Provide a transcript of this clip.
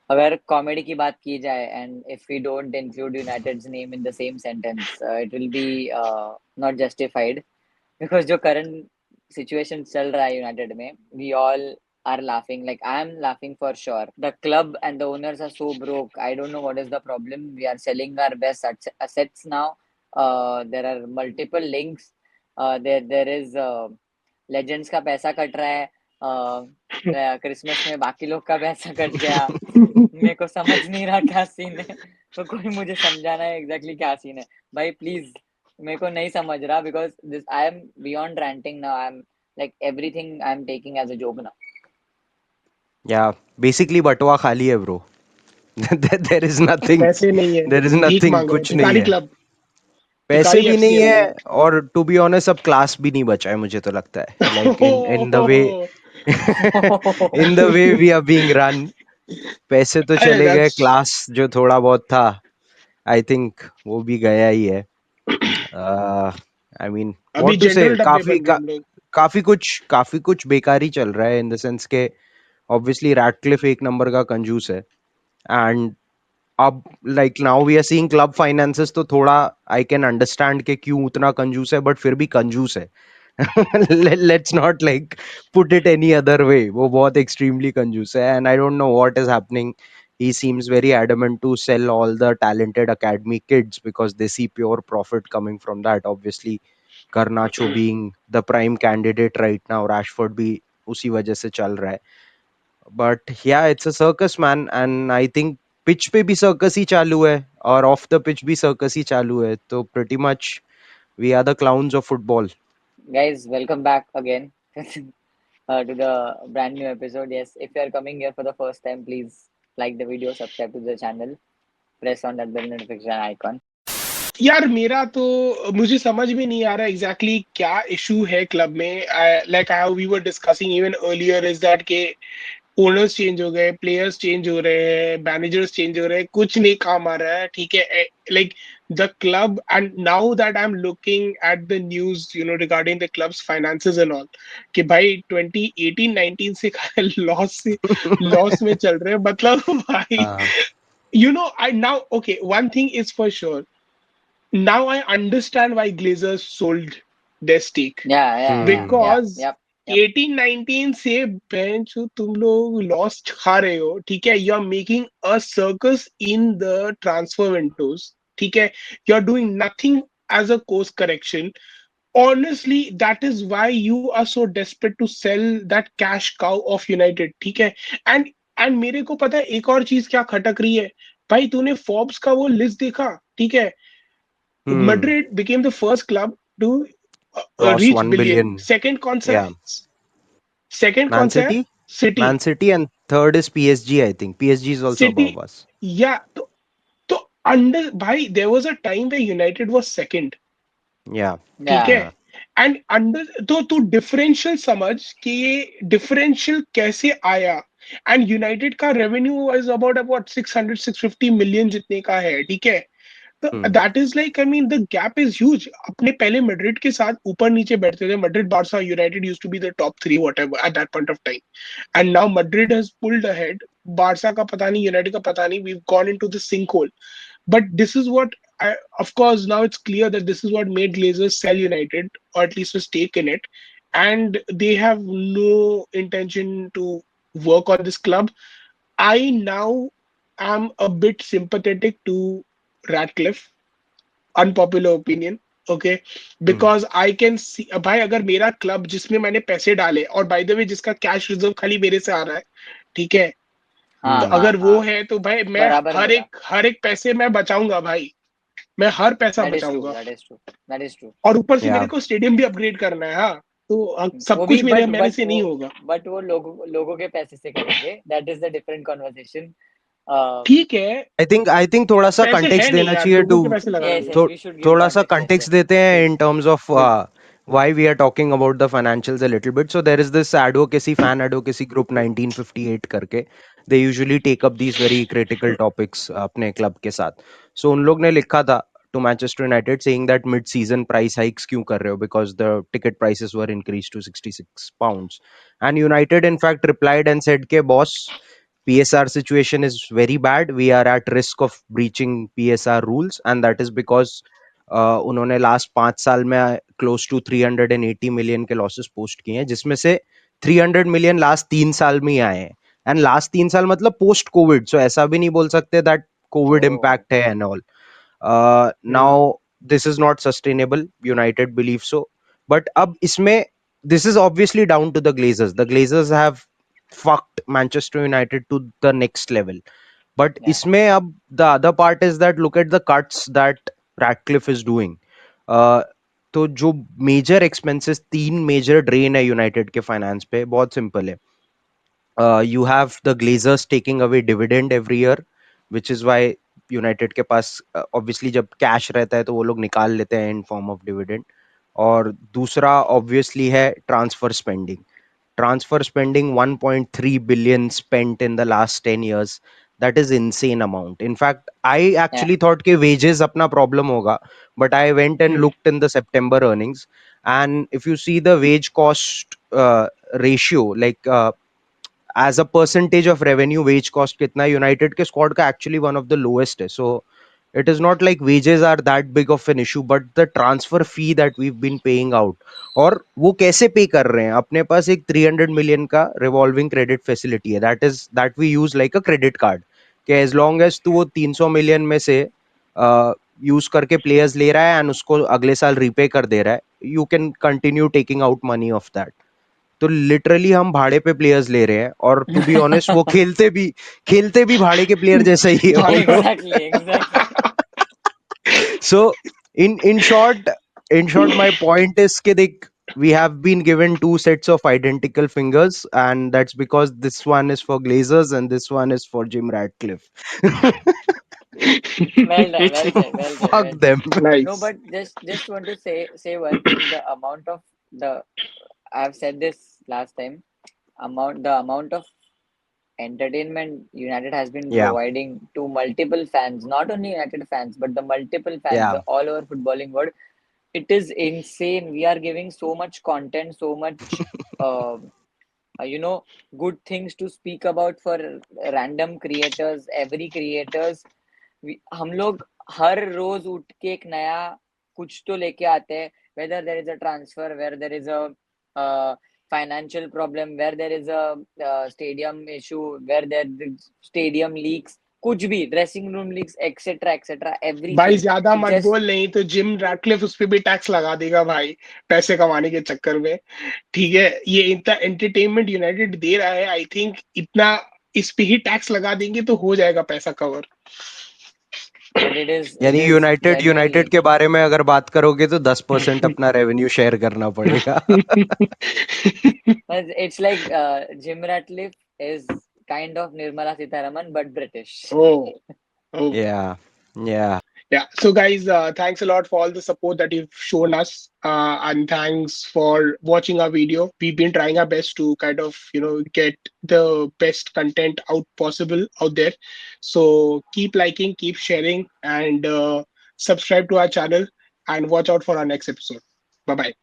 अगर कॉमेडी की बात की जाए and if we don't include United's name in the same sentence it will be not justified because जो करंट सिचुएशन चल रहा है यूनाइटेड में we all are laughing. Like I am laughing for sure. The club and the owners are so broke. I don't know what is the problem. We are selling our best assets now. There are multiple links. There is legends का पैसा cut रहा है Christmas में बाकी लोग का पैसा cut गया मेरे को समझ नहीं रहा क्या सीन है तो कोई मुझे समझाना है एग्जैक्टली क्या सीन है भाई प्लीज मेरे को नहीं समझ रहा because this I am beyond ranting now I am like everything I'm taking as a joke now. या बेसिकली बटुआ खाली है ब्रो. There is nothing. पैसे नहीं है, देयर इज भीख नथिंग, मांग रहे हैं, कुछ नहीं भिखारी है. क्लब, पैसे भिखारी भी एफसी नहीं है है. भाई। और टू बी ऑनेस्ट अब क्लास भी नहीं बचा है मुझे तो लगता है, like in the way. In the way we are being run. पैसे तो अरे चले गए, दैट्स क्लास जो थोड़ा बहुत था आई थिंक वो भी गया ही है. आई मीन अभी व्हाट टू से, जनरल डब्बे बन रहे हैं हम लोग। काफी कुछ बेकार ही चल रहा है इन द सेंस के ऑब्वियसली रैटक्लिफ एक नंबर का कंजूस है. एंड अब like now we are seeing club finances, तो थोड़ा आई कैन अंडरस्टैंड के क्यों उतना कंजूस है, बट फिर भी कंजूस है. Let's not like put it any other way. वो बहुत एक्सट्रीमली कंजूस है and I don't know what is happening. He seems very adamant to sell all the talented academy kids because they see pure profit coming from that. Obviously, Garnacho being the prime candidate right now, Rashford भी उसी वजह से चल रहा है. But yeah it's a circus man, and I think pitch पे भी circus ही चालू है और ऑफ द पिच भी सर्कस ही चालू है. तो pretty much we are the clowns of football. Guys, welcome back again to the brand new episode. Yes, if you are coming here for the first time, please like the video, subscribe to the channel, press on that bell notification icon. यार मेरा तो मुझे समझ में नहीं आ रहा exactly क्या issue है क्लब में। Like how we were discussing even earlier is that के ओनर्स चेंज हो गए, प्लेयर्स चेंज हो रहे हैं, मैनेजर्स चेंज हो रहे हैं, कुछ नहीं काम आ रहा है, ठीक है। Like the club, and now that I am looking at the news regarding the clubs finances and all, कि भाई 2018-19 से लॉस में चल रहे हैं, मतलब भाई I now okay, one thing is for sure, now I understand why Glazers sold their stake. Yeah. Because Yep. 18-19 से बेंच तुम लोग लॉस खा रहे हो, ठीक है। You are making a circus in the transfer windows, ठीक है। You are doing nothing as a course correction. Honestly, that is why you are so desperate to sell that cash cow of United, ठीक है। And मेरे को पता है एक और चीज क्या खटक रही है भाई। तूने फोर्ब्स का वो लिस्ट देखा, ठीक है। Madrid became the first club to cross reach 1 billion. Billion. या Second मैन कौन सा है? City. City. Man city and third is PSG. I think PSG is also City. Above us. Yeah. तो अंडर भाई there was a time where United was second. या ठीक है। Yeah. And under तो तू डिफरेंशियल समझ कि ये डिफरेंशियल कैसे आया। एंड यूनाइटेड का रेवेन्यू इज अबाउट 600-650 मिलियन जितने का है, ठीक है। That is like, I mean the gap is huge. अपने पहले मैड्रिड के साथ ऊपर नीचे बैठते थे, Madrid, Barca, United used to be the top 3 whatever at that point of time, and now Madrid has pulled ahead. Barca का पता नहीं, यूनाइटेड का पता नहीं, we have gone into the sink hole. But this is what, of course, now it's clear that this is what made Glazers sell United, or at least a stake in it. And they have no intention to work on this club. I now am a bit sympathetic to Ratcliffe. Unpopular opinion. Okay, because I can see भाई, अगर मेरा club जिसमें मैंने पैसे डाले, और by the way जिसका cash reserve खाली मेरे से आ रहा है, ठीक है, तो अगर वो हाँ है तो भाई मैं बराबर बोला हर एक पैसे मैं बचाऊंगा भाई। मैं हर पैसा that is true बचाऊंगा। that is true that is true और ऊपर से या मेरे को स्टेडियम भी अपग्रेड करना है, हाँ। तो सब वो भी कुछ मेरे मेरे से नहीं होगा। बट वो लोगों के पैसे से करेंगे that is the different conversation ठीक है, आई थिंक थोड़ा सा पैसे है कंटेक्स्ट नहीं देना यार, चाहिए टू. लोगों के पैसे यस लगाने हैं। यस वी शुड गिव थोड़ा सा कॉन्टेक्स्ट यस कंटेक्स्ट यस देते हैं please in terms of why we are talking about the financials a little bit. So there is this advocacy, fan advocacy group 1958 करके. They usually take up these very critical topics अपने club के साथ. So उन लोग ने लिखा था to Manchester United saying that mid-season price hikes क्यों कर रहे हो, because the ticket prices were increased to 66 pounds. And United in fact replied and said के boss, PSR situation is very bad. We are at risk of breaching PSR rules, and that is because उन्होंने last 5 साल में close to 380 million के losses post किए हैं, जिसमें से 300 million last 3 साल में ही आए हैं. एंड लास्ट 3 साल मतलब पोस्ट कोविड, सो ऐसा भी नहीं बोल सकते दैट कोविड Oh, इम्पैक्ट है and all. Hmm. Now this is not sustainable, United believe so. But अब इसमें, this is obviously down to the Glazers. The Glazers have fucked Manchester United to the next level. But yeah, इसमें अब the other part is that look at the cuts that Ratcliffe is doing. तो जो major expenses, 3 major drain है United के finance पे, बहुत simple है. You have the Glazers taking away dividend every year, which is why United के पास obviously जब cash रहता है तो वो लोग निकाल लेते हैं इन फॉर्म ऑफ डिविडेंड. और दूसरा ऑब्वियसली है transfer spending. Transfer spending 1.3 billion spent in the last 10 years. That is insane amount. In fact, I yeah, actually thought कि wages अपना problem होगा, but I went and Hmm. looked in the September earnings, and if you see the wage cost ratio, like as a percentage of revenue, wage cost कितना है, United के squad का actually one of the lowest है. So it is not like wages are that big of an issue, but the transfer fee that we've been paying out. और वो कैसे पे कर रहे हैं, अपने पास एक 300 मिलियन का रिवॉल्विंग क्रेडिट फैसिलिटी है, that we use like a credit card, कि एज लॉन्ग एज तू वो 300 मिलियन में से यूज करके प्लेयर्स ले रहा है एंड उसको अगले साल रीपे कर दे रहा है, you can continue taking out money of that. तो लिटरली हम भाड़े पे प्लेयर्स ले रहे हैं, और टू बी ऑनेस्ट वो खेलते भी भाड़े के प्लेयर जैसा ही है वो Bhai. लोग. exactly, exactly. So in short my point is कि देख, we have been given two sets of identical fingers, and that's because this one is for Glazers and this one is for Jim Ratcliffe. Well done, well So said, well said, fuck well said. them. No, Nice. but just want to say one thing. The amount of the I've said this last time. The amount of entertainment United has been Yeah, providing to multiple fans, not only United fans, but the multiple fans, yeah. the all over footballing world. It is insane. We are giving so much content, so much, uh, you know, good things to speak about for random creators, every creators. हम लोग हर रोज उठ के एक नया कुछ तो लेके आते हैं, whether there is a transfer, where there is a financial problem, where there is a stadium issue, where there the stadium leaks, कुछ भी dressing room leaks etcetera etcetera भाई एवरीथिंग. ज्यादा इट मत जस्ट बोल, नहीं तो जिम रैटक्लिफ उस पे भी टैक्स लगा देगा भाई, पैसे कमाने के चक्कर में. ठीक है, ये इतना एंटरटेनमेंट यूनाइटेड दे रहा है, आई थिंक इतना इस पे ही टैक्स लगा देंगे तो हो जाएगा पैसा कवर. बट इट यानी इज यूनाइटेड जेन्युइनली. यूनाइटेड के बारे में अगर बात करोगे तो 10% अपना रेवेन्यू शेयर करना पड़ेगा. It's like Jim Ratcliffe is kind of Nirmala Sitharaman but British. Oh, oh. Yeah, yeah. Yeah. So, guys, thanks a lot for all the support that you've shown us, and thanks for watching our video. We've been trying our best to kind of, get the best content out possible out there. So, keep liking, keep sharing, and subscribe to our channel, and watch out for our next episode. Bye bye.